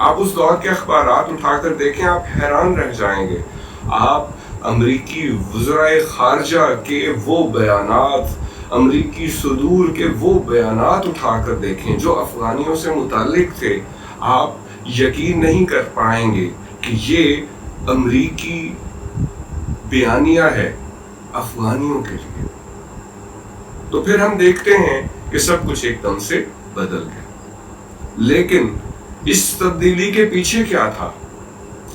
آپ اس دور کے اخبارات اٹھا کر دیکھیں، آپ حیران رہ جائیں گے. آپ امریکی وزرائے خارجہ کے وہ بیانات، امریکی صدور کے وہ بیانات اٹھا کر دیکھیں جو افغانیوں سے متعلق تھے. آپ یقین نہیں کر پائیں گے کہ یہ امریکی بیانیہ ہے افغانیوں کے لیے. تو پھر ہم دیکھتے ہیں کہ سب کچھ ایک دم سے بدل گیا. لیکن اس تبدیلی کے پیچھے کیا تھا؟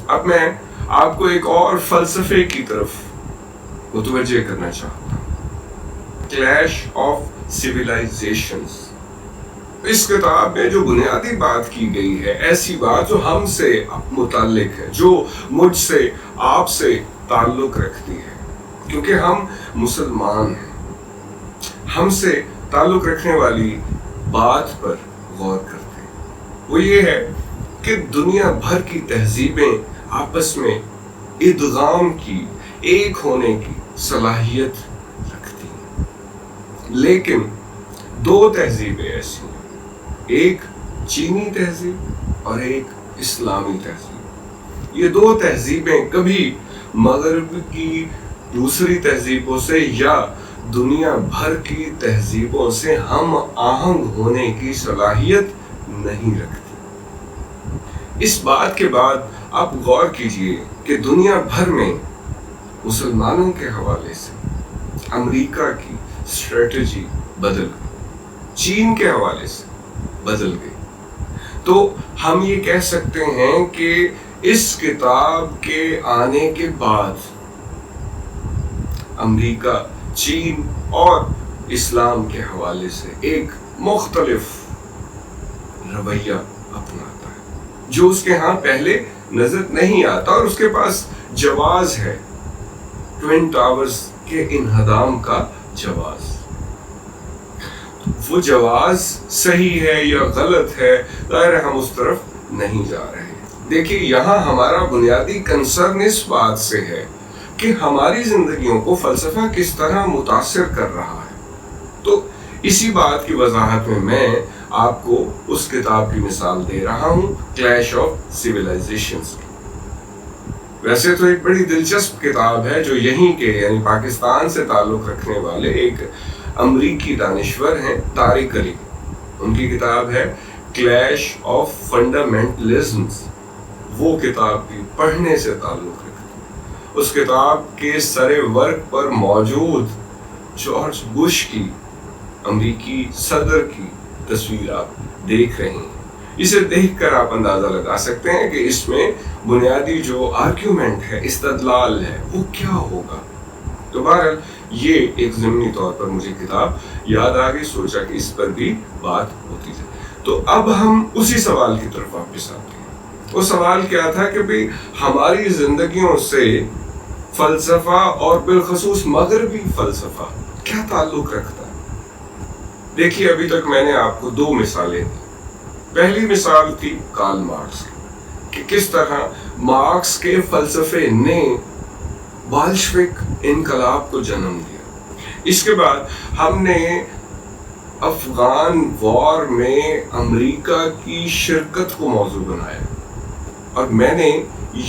اب میں آپ کو ایک اور فلسفے کی طرف متوجہ کرنا چاہتا ہوں. Clash of civilisations. اس کتاب میں جو بنیادی بات کی گئی ہے، ایسی بات جو ہم سے متعلق ہے، جو مجھ سے آپ سے تعلق رکھتی ہے، کیونکہ ہم مسلمان ہیں. ہم سے تعلق رکھنے والی بات پر غور کرتے ہیں. وہ یہ ہے کہ دنیا بھر کی تہذیبیں آپس میں ادغام کی، ایک ہونے کی صلاحیت رکھتی ہیں. لیکن دو تہذیبیں ایسی ہیں، ایک چینی تہذیب اور ایک اسلامی تہذیب. یہ دو تہذیبیں کبھی مغرب کی دوسری تہذیبوں سے یا دنیا بھر کی تہذیبوں سے ہم آہنگ ہونے کی صلاحیت نہیں رکھتی. اس بات کے بعد آپ غور کیجئے کہ دنیا بھر میں مسلمانوں کے حوالے سے امریکہ کی اسٹریٹجی بدل گئی، چین کے حوالے سے بدل گئی. تو ہم یہ کہہ سکتے ہیں کہ اس کتاب کے آنے کے بعد امریکہ چین اور اسلام کے حوالے سے ایک مختلف رویہ اپناتا ہے جو اس کے ہاں پہلے نظر نہیں آتا، اور اس کے پاس جواز ہے، ٹوین ٹاورز کے انہدام کا جواز. وہ جواز صحیح ہے یا غلط ہے، ظاہر ہم اس طرف نہیں جا رہے. دیکھیے، یہاں ہمارا بنیادی کنسرن اس بات سے ہے کہ ہماری زندگیوں کو فلسفہ کس طرح متاثر کر رہا ہے. تو اسی بات کی وضاحت میں آپ کو اس کتاب کی مثال دے رہا ہوں، کلیش آف سیویلائزیشنز کی. ویسے تو ایک بڑی دلچسپ کتاب ہے جو یہیں کے یعنی پاکستان سے تعلق رکھنے والے ایک امریکی دانشور ہیں، طارق علی. ان کی کتاب ہے کلیش آف فنڈامنٹلزمز. وہ کتاب بھی پڑھنے سے تعلق رکھتی ہے. اس کتاب کے سر ورق پر موجود جارج بش کی، امریکی صدر کی تصویر آپ دیکھ رہے ہیں. اسے دیکھ کر آپ اندازہ لگا سکتے ہیں کہ اس میں بنیادی جو آرگیومنٹ ہے، استدلال ہے، وہ کیا ہوگا. تو بہرحال یہ ایک ضمنی طور پر مجھے کتاب یاد آ گئی، سوچا کہ اس پر بھی بات ہوتی ہے. تو اب ہم اسی سوال کی طرف واپس آتے ہیں. وہ سوال کیا تھا کہ بھئی ہماری زندگیوں سے فلسفہ اور بالخصوص مغربی فلسفہ کیا تعلق رکھتا ہے. دیکھیے، ابھی تک میں نے آپ کو دو مثالیں دی. پہلی مثال تھی کارل مارکس کی، کہ کس طرح مارکس کے فلسفے نے بالشوک انقلاب کو جنم دیا. اس کے بعد ہم نے افغان وار میں امریکہ کی شرکت کو موضوع بنایا، اور میں نے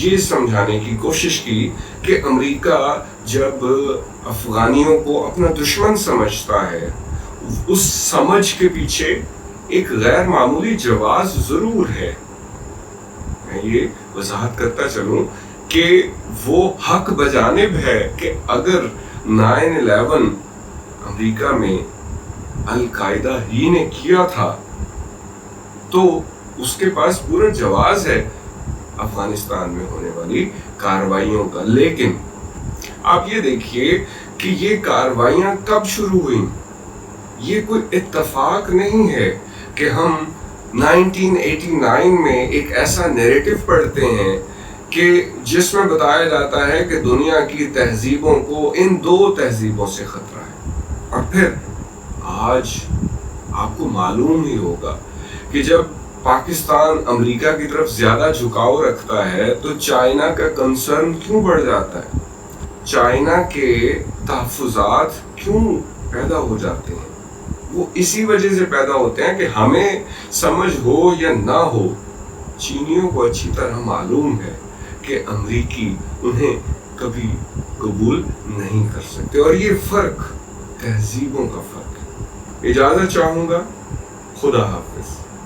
یہ سمجھانے کی کوشش کی کہ امریکہ جب افغانیوں کو اپنا دشمن سمجھتا ہے، اس سمجھ کے پیچھے ایک غیر معمولی جواز ضرور ہے. میں یہ وضاحت کرتا چلوں کہ وہ حق بجانب ہے کہ اگر 9/11 امریکہ میں القاعدہ ہی نے کیا تھا تو اس کے پاس پورا جواز ہے افغانستان میں ہونے والی کارروائیوں کا. لیکن آپ یہ دیکھیے کہ یہ کارروائیاں کب شروع ہوئیں. یہ کوئی اتفاق نہیں ہے کہ ہم 1989 میں ایک ایسا نیریٹو پڑھتے ہیں کہ جس میں بتایا جاتا ہے کہ دنیا کی تہذیبوں کو ان دو تہذیبوں سے خطرہ ہے. اور پھر آج آپ کو معلوم ہی ہوگا کہ جب پاکستان امریکہ کی طرف زیادہ جھکاؤ رکھتا ہے تو چائنا کا کنسرن کیوں بڑھ جاتا ہے، چائنا کے تحفظات کیوں پیدا ہو جاتے ہیں. وہ اسی وجہ سے پیدا ہوتے ہیں کہ ہمیں سمجھ ہو یا نہ ہو، چینیوں کو اچھی طرح معلوم ہے کہ امریکی انہیں کبھی قبول نہیں کر سکتے، اور یہ فرق تہذیبوں کا فرق ہے۔ اجازت چاہوں گا، خدا حافظ۔